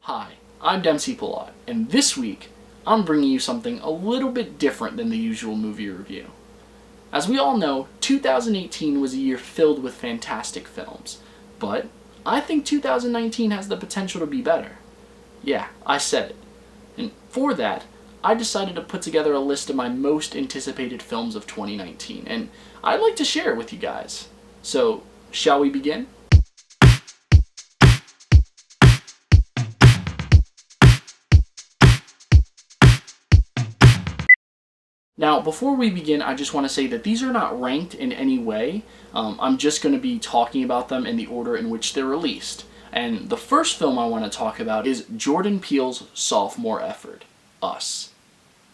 Hi, I'm Dempsey Pilot, and this week I'm bringing you something a little bit different than the usual movie review. As we all know, 2018 was a year filled with fantastic films, but I think 2019 has the potential to be better. Yeah, I said it. And for that, I decided to put together a list of my most anticipated films of 2019, and I'd like to share it with you guys. So, shall we begin? Now, before we begin, I just want to say that these are not ranked in any way. I'm just going to be talking about them in the order in which they're released. And the first film I want to talk about is Jordan Peele's sophomore effort, Us.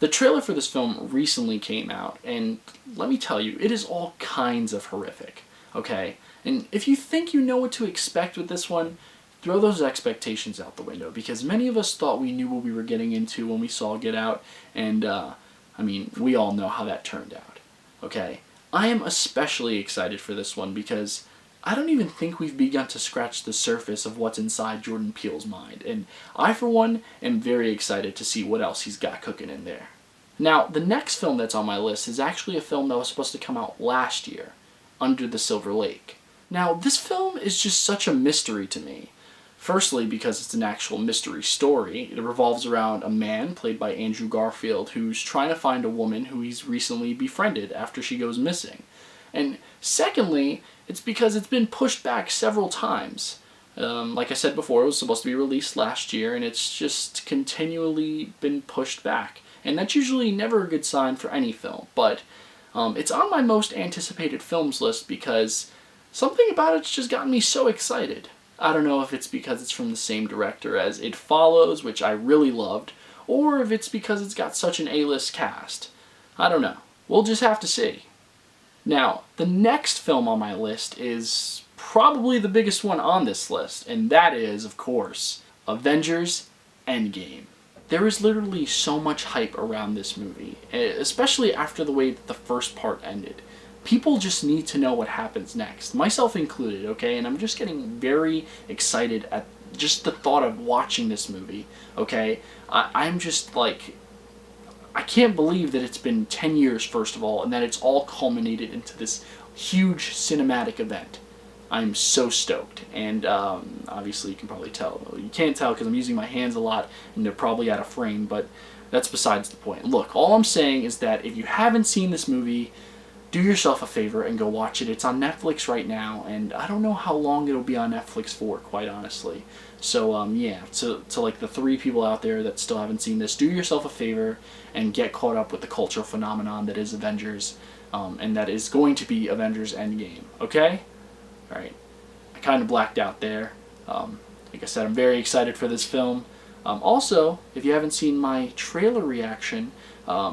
The trailer for this film recently came out, and let me tell you, it is all kinds of horrific, okay? And if you think you know what to expect with this one, throw those expectations out the window, because many of us thought we knew what we were getting into when we saw Get Out, and we all know how that turned out, okay? I am especially excited for this one because I don't even think we've begun to scratch the surface of what's inside Jordan Peele's mind, and I, for one, am very excited to see what else he's got cooking in there. Now, the next film that's on my list is actually a film that was supposed to come out last year, Under the Silver Lake. Now, this film is just such a mystery to me. Firstly, because it's an actual mystery story. It revolves around a man, played by Andrew Garfield, who's trying to find a woman who he's recently befriended after she goes missing. And secondly, it's because it's been pushed back several times. Like I said before, it was supposed to be released last year, and it's just continually been pushed back. And that's usually never a good sign for any film, but it's on my most anticipated films list because something about it's just gotten me so excited. I don't know if it's because it's from the same director as It Follows, which I really loved, or if it's because it's got such an A-list cast. I don't know. We'll just have to see. Now, the next film on my list is probably the biggest one on this list, and that is, of course, Avengers Endgame. There is literally so much hype around this movie, especially after the way that the first part ended. People just need to know what happens next, myself included, okay? And I'm just getting very excited at just the thought of watching this movie, okay? I'm just like, I can't believe that it's been 10 years, first of all, and that it's all culminated into this huge cinematic event. I'm so stoked, and obviously you can probably tell. You can't tell because I'm using my hands a lot, and they're probably out of frame, but that's besides the point. Look, all I'm saying is that if you haven't seen this movie, do yourself a favor and go watch it. It's on Netflix right now, and I don't know how long it'll be on Netflix for, quite honestly. So, yeah, to like the three people out there that still haven't seen this, do yourself a favor and get caught up with the cultural phenomenon that is Avengers, and that is going to be Avengers Endgame, okay? Alright, I kind of blacked out there. Like I said, I'm very excited for this film. Also, if you haven't seen my trailer reaction,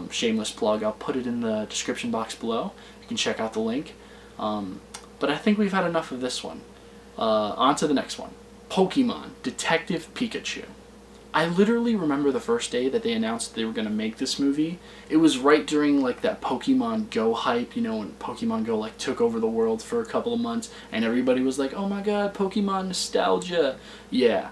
shameless plug, I'll put it in the description box below. You can check out the link. But I think we've had enough of this one. On to the next one. Pokemon Detective Pikachu. I literally remember the first day that they announced they were going to make this movie. It was right during like that Pokemon Go hype, you know, when Pokemon Go like took over the world for a couple of months, and everybody was like, oh my god, Pokemon nostalgia. Yeah.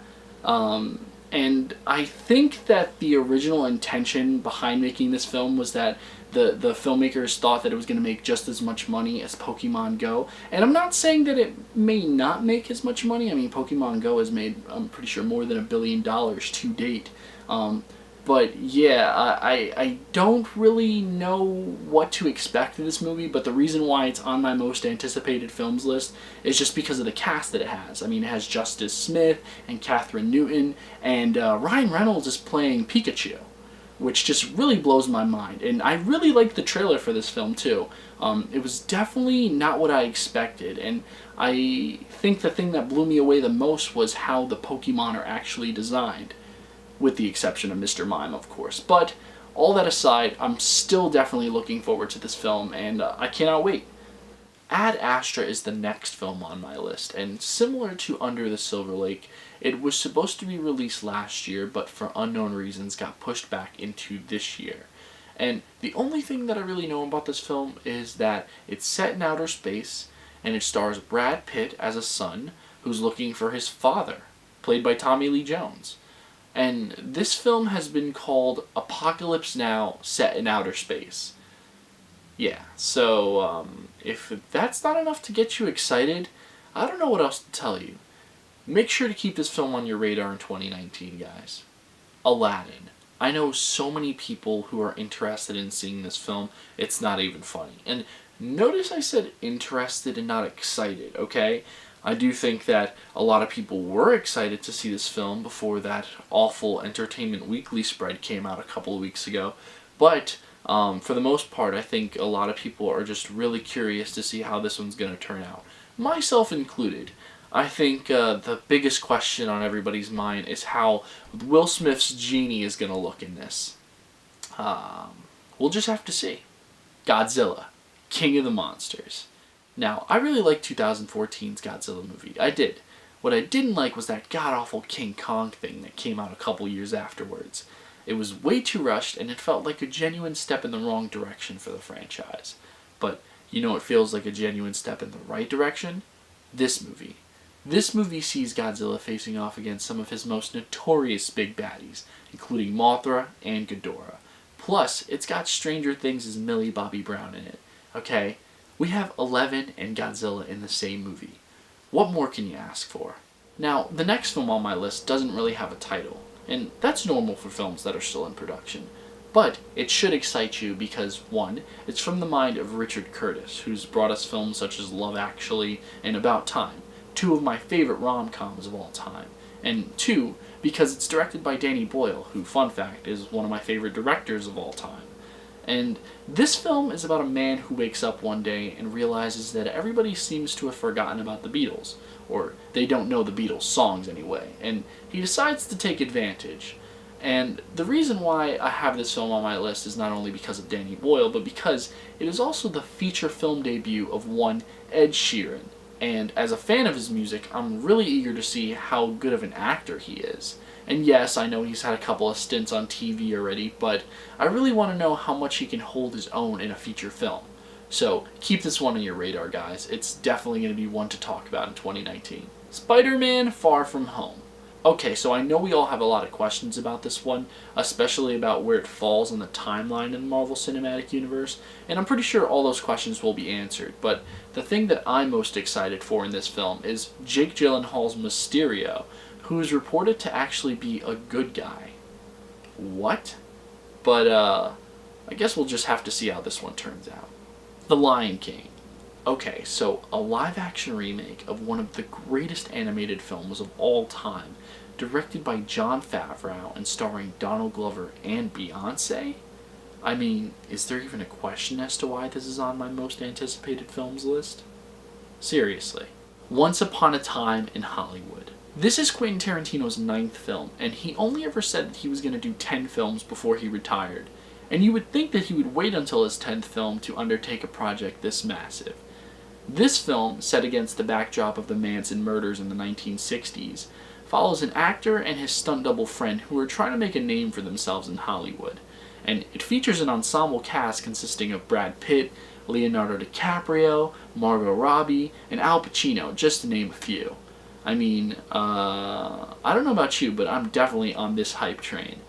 And I think that the original intention behind making this film was that the filmmakers thought that it was going to make just as much money as Pokemon Go. And I'm not saying that it may not make as much money. I mean, Pokemon Go has made, I'm pretty sure, more than $1 billion to date. But yeah, I don't really know what to expect of this movie, but the reason why it's on my most anticipated films list is just because of the cast that it has. I mean, it has Justice Smith and Catherine Newton, and Ryan Reynolds is playing Pikachu, which just really blows my mind. And I really liked the trailer for this film too. It was definitely not what I expected, and I think the thing that blew me away the most was how the Pokemon are actually designed, with the exception of Mr. Mime, of course. But all that aside, I'm still definitely looking forward to this film, and I cannot wait. Ad Astra is the next film on my list, and similar to Under the Silver Lake, it was supposed to be released last year, but for unknown reasons got pushed back into this year. And the only thing that I really know about this film is that it's set in outer space, and it stars Brad Pitt as a son who's looking for his father, played by Tommy Lee Jones. And this film has been called Apocalypse Now set in outer space. Yeah, so if that's not enough to get you excited, I don't know what else to tell you. Make sure to keep this film on your radar in 2019, guys. Aladdin. I know so many people who are interested in seeing this film, it's not even funny. And notice I said interested and not excited, okay? I do think that a lot of people were excited to see this film before that awful Entertainment Weekly spread came out a couple of weeks ago. But for the most part, I think a lot of people are just really curious to see how this one's going to turn out. Myself included. I think the biggest question on everybody's mind is how Will Smith's genie is going to look in this. We'll just have to see. Godzilla, King of the Monsters. Now, I really liked 2014's Godzilla movie. I did. What I didn't like was that god-awful King Kong thing that came out a couple years afterwards. It was way too rushed, and it felt like a genuine step in the wrong direction for the franchise. But you know what feels like a genuine step in the right direction? This movie. This movie sees Godzilla facing off against some of his most notorious big baddies, including Mothra and Ghidorah. Plus, it's got Stranger Things' Millie Bobby Brown in it. Okay? We have Eleven and Godzilla in the same movie. What more can you ask for? Now, the next film on my list doesn't really have a title, and that's normal for films that are still in production. But it should excite you because, one, it's from the mind of Richard Curtis, who's brought us films such as Love Actually and About Time, two of my favorite rom-coms of all time. And two, because it's directed by Danny Boyle, who, fun fact, is one of my favorite directors of all time. And this film is about a man who wakes up one day and realizes that everybody seems to have forgotten about the Beatles, or they don't know the Beatles songs anyway, and he decides to take advantage. And the reason why I have this film on my list is not only because of Danny Boyle, but because it is also the feature film debut of one Ed Sheeran. And as a fan of his music, I'm really eager to see how good of an actor he is. And yes, I know he's had a couple of stints on TV already, but I really want to know how much he can hold his own in a feature film. So keep this one on your radar, guys. It's definitely going to be one to talk about in 2019. Spider-Man: Far From Home. Okay, so I know we all have a lot of questions about this one, especially about where it falls in the timeline in the Marvel Cinematic Universe, and I'm pretty sure all those questions will be answered, but the thing that I'm most excited for in this film is Jake Gyllenhaal's Mysterio, who is reported to actually be a good guy. What? But, I guess we'll just have to see how this one turns out. The Lion King. Okay, so a live-action remake of one of the greatest animated films of all time, directed by Jon Favreau and starring Donald Glover and Beyoncé? I mean, is there even a question as to why this is on my most anticipated films list? Seriously. Once Upon a Time in Hollywood. This is Quentin Tarantino's 9th film, and he only ever said that he was going to do 10 films before he retired. And you would think that he would wait until his 10th film to undertake a project this massive. This film, set against the backdrop of the Manson murders in the 1960s, follows an actor and his stunt double friend who are trying to make a name for themselves in Hollywood. And it features an ensemble cast consisting of Brad Pitt, Leonardo DiCaprio, Margot Robbie, and Al Pacino, just to name a few. I mean, I don't know about you, but I'm definitely on this hype train.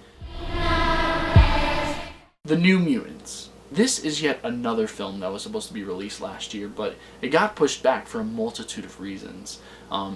The New Mutants. This is yet another film that was supposed to be released last year, but it got pushed back for a multitude of reasons.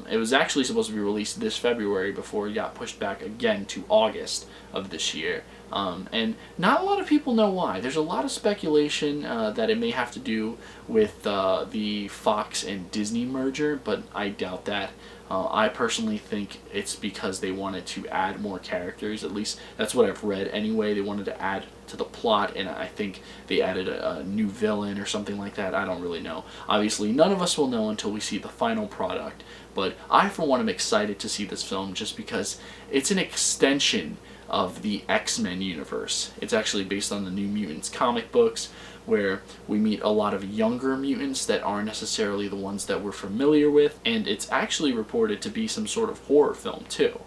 It was actually supposed to be released this February before it got pushed back again to August of this year. And not a lot of people know why. There's a lot of speculation that it may have to do with the Fox and Disney merger, but I doubt that. I personally think it's because they wanted to add more characters. At least that's what I've read anyway. They wanted to add to the plot, and I think they added a new villain or something like that. I don't really know. Obviously, none of us will know until we see the final product, but I, for one, am excited to see this film just because it's an extension of the X-Men universe. It's actually based on the New Mutants comic books, where we meet a lot of younger mutants that aren't necessarily the ones that we're familiar with, and it's actually reported to be some sort of horror film too.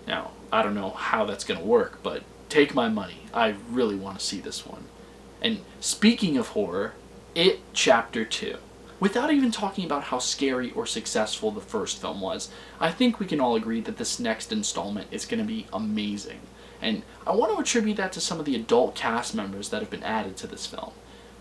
Now, I don't know how that's going to work, but take my money. I really want to see this one. And speaking of horror, It Chapter 2. without even talking about how scary or successful the first film was, I think we can all agree that this next installment is going to be amazing. And I want to attribute that to some of the adult cast members that have been added to this film.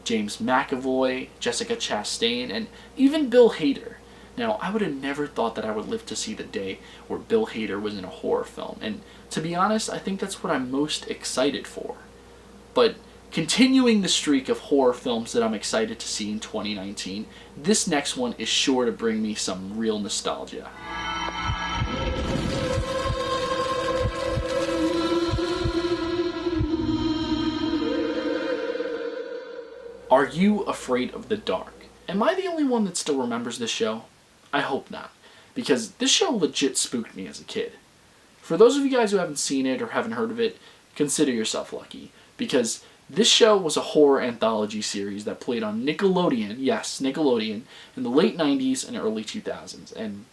James McAvoy, Jessica Chastain, and even Bill Hader. Now, I would have never thought that I would live to see the day where Bill Hader was in a horror film, and to be honest, I think that's what I'm most excited for. But continuing the streak of horror films that I'm excited to see in 2019, this next one is sure to bring me some real nostalgia. Are you afraid of the dark? Am I the only one that still remembers this show? I hope not, because this show legit spooked me as a kid. For those of you guys who haven't seen it or haven't heard of it, consider yourself lucky, because this show was a horror anthology series that played on Nickelodeon, yes, Nickelodeon, in the late 90s and early 2000s, and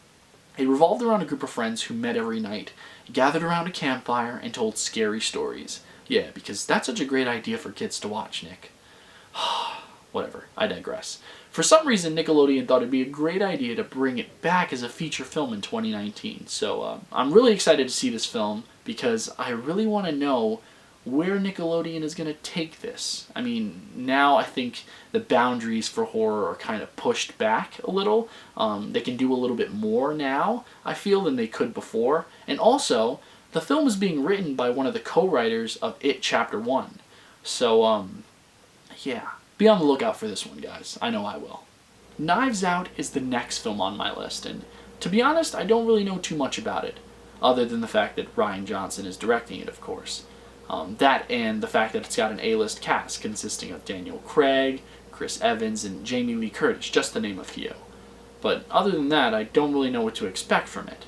it revolved around a group of friends who met every night, gathered around a campfire, and told scary stories. Yeah, because that's such a great idea for kids to watch, Nick. Whatever, I digress. For some reason, Nickelodeon thought it'd be a great idea to bring it back as a feature film in 2019. So I'm really excited to see this film because I really want to know where Nickelodeon is going to take this. I mean, now I think the boundaries for horror are kind of pushed back a little. They can do a little bit more now, I feel, than they could before. And also, the film is being written by one of the co-writers of It Chapter 1. So, yeah. Be on the lookout for this one, guys. I know I will. Knives Out is the next film on my list, and to be honest, I don't really know too much about it, other than the fact that Rian Johnson is directing it, of course. That and the fact that it's got an A-list cast consisting of Daniel Craig, Chris Evans, and Jamie Lee Curtis, just to name a few. But other than that, I don't really know what to expect from it.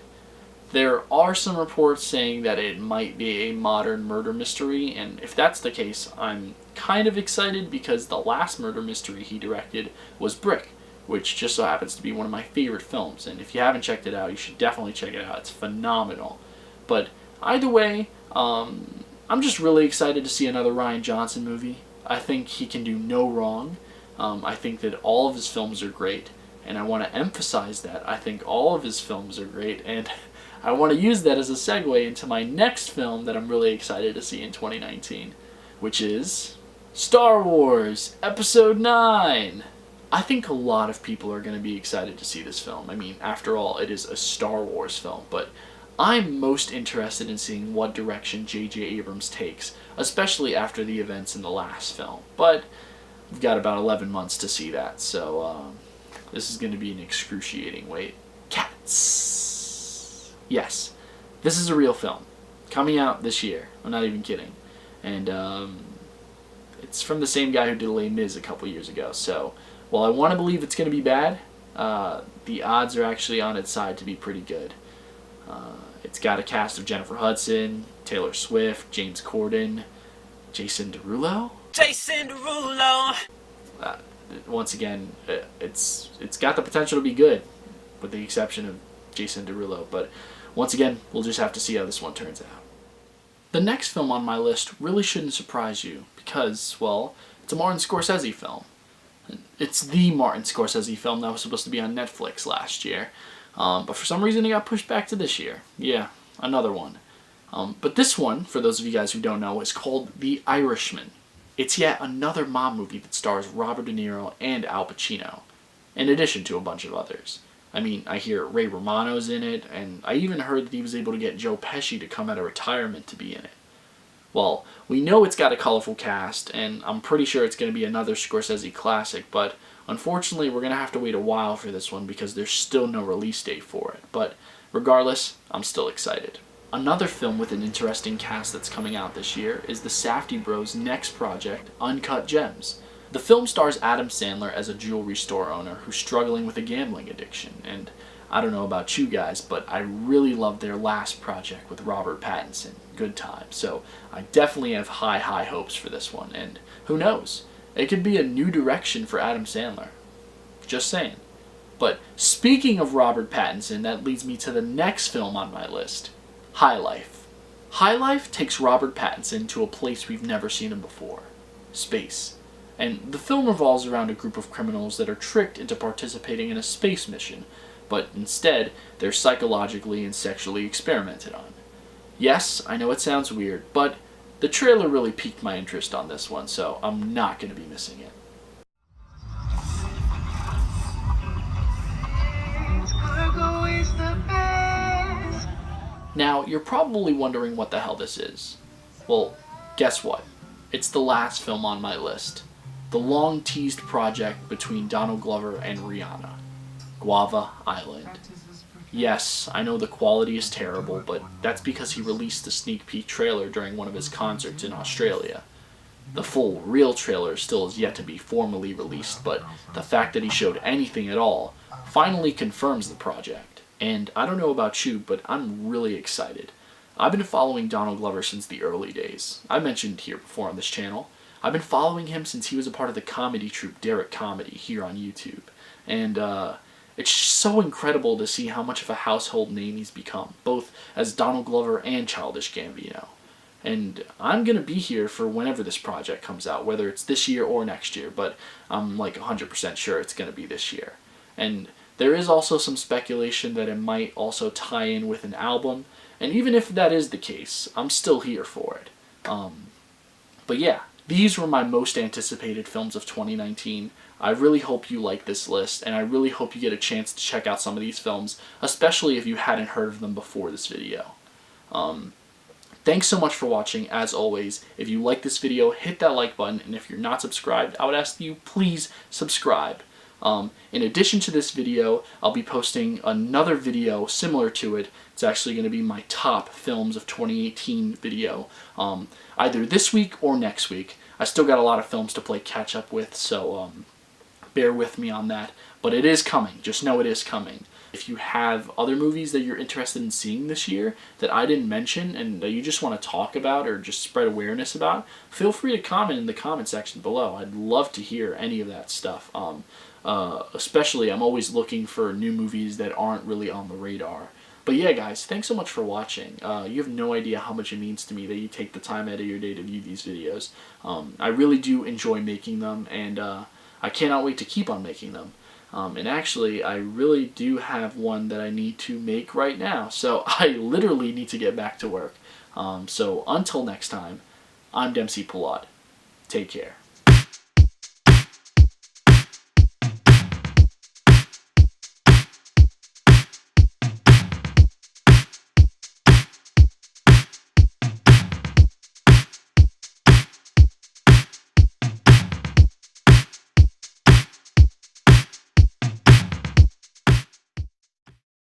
There are some reports saying that it might be a modern murder mystery, and if that's the case, I'm kind of excited because the last murder mystery he directed was Brick, which just so happens to be one of my favorite films, and if you haven't checked it out, you should definitely check it out. It's phenomenal. But either way, I'm just really excited to see another Rian Johnson movie. I think he can do no wrong. I think that all of his films are great, and I want to emphasize that. I think all of his films are great, and I want to use that as a segue into my next film that I'm really excited to see in 2019, which is Star Wars Episode 9. I think a lot of people are going to be excited to see this film. I mean, after all, it is a Star Wars film, but I'm most interested in seeing what direction J.J. Abrams takes, especially after the events in the last film. But we've got about 11 months to see that, so this is going to be an excruciating wait. Cats! Yes, this is a real film, coming out this year. I'm not even kidding. And it's from the same guy who did Les Mis a couple years ago, so while I want to believe it's going to be bad, the odds are actually on its side to be pretty good. It's got a cast of Jennifer Hudson, Taylor Swift, James Corden, Jason Derulo. Jason Derulo! Once again, it's got the potential to be good, with the exception of Jason Derulo, but once again, we'll just have to see how this one turns out. The next film on my list really shouldn't surprise you, because, well, it's a Martin Scorsese film. It's the Martin Scorsese film that was supposed to be on Netflix last year, but for some reason it got pushed back to this year. Yeah, another one. But this one, for those of you guys who don't know, is called The Irishman. It's yet another mob movie that stars Robert De Niro and Al Pacino, in addition to a bunch of others. I mean, I hear Ray Romano's in it, and I even heard that he was able to get Joe Pesci to come out of retirement to be in it. Well, we know it's got a colorful cast, and I'm pretty sure it's going to be another Scorsese classic, but unfortunately we're going to have to wait a while for this one because there's still no release date for it. But regardless, I'm still excited. Another film with an interesting cast that's coming out this year is the Safdie Bros' next project, Uncut Gems. The film stars Adam Sandler as a jewelry store owner who's struggling with a gambling addiction, and I don't know about you guys, but I really loved their last project with Robert Pattinson, Good Time, so I definitely have high hopes for this one, and who knows, it could be a new direction for Adam Sandler. Just saying. But speaking of Robert Pattinson, that leads me to the next film on my list, High Life. High Life takes Robert Pattinson to a place we've never seen him before, space. And the film revolves around a group of criminals that are tricked into participating in a space mission, but instead they're psychologically and sexually experimented on. Yes, I know it sounds weird, but the trailer really piqued my interest on this one, so I'm not going to be missing it. Now, you're probably wondering what the hell this is. Well, guess what? It's the last film on my list. The long-teased project between Donald Glover and Rihanna. Guava Island. Yes, I know the quality is terrible, but that's because he released the sneak peek trailer during one of his concerts in Australia. The full, real trailer still is yet to be formally released, but the fact that he showed anything at all finally confirms the project. And I don't know about you, but I'm really excited. I've been following Donald Glover since the early days. I mentioned here before on this channel. I've been following him since he was a part of the comedy troupe Derek Comedy here on YouTube. And it's so incredible to see how much of a household name he's become, both as Donald Glover and Childish Gambino. And I'm going to be here for whenever this project comes out, whether it's this year or next year, but I'm like 100% sure it's going to be this year. And there is also some speculation that it might also tie in with an album, and even if that is the case, I'm still here for it. But yeah, these were my most anticipated films of 2019. I really hope you like this list, and I really hope you get a chance to check out some of these films, especially if you hadn't heard of them before this video. Thanks so much for watching. As always, if you like this video, hit that like button, and if you're not subscribed, I would ask that you please subscribe. In addition to this video, I'll be posting another video similar to it. It's actually going to be my top films of 2018 video, either this week or next week. I still got a lot of films to play catch up with, so bear with me on that. But it is coming. Just know it is coming. If you have other movies that you're interested in seeing this year that I didn't mention and that you just want to talk about or just spread awareness about, feel free to comment in the comment section below. I'd love to hear any of that stuff. Especially, I'm always looking for new movies that aren't really on the radar. But yeah, guys, thanks so much for watching. You have no idea how much it means to me that you take the time out of your day to view these videos. I really do enjoy making them, and I cannot wait to keep on making them. And actually, I really do have one that I need to make right now. So I literally need to get back to work. So until next time, I'm Dempsey Pallad. Take care.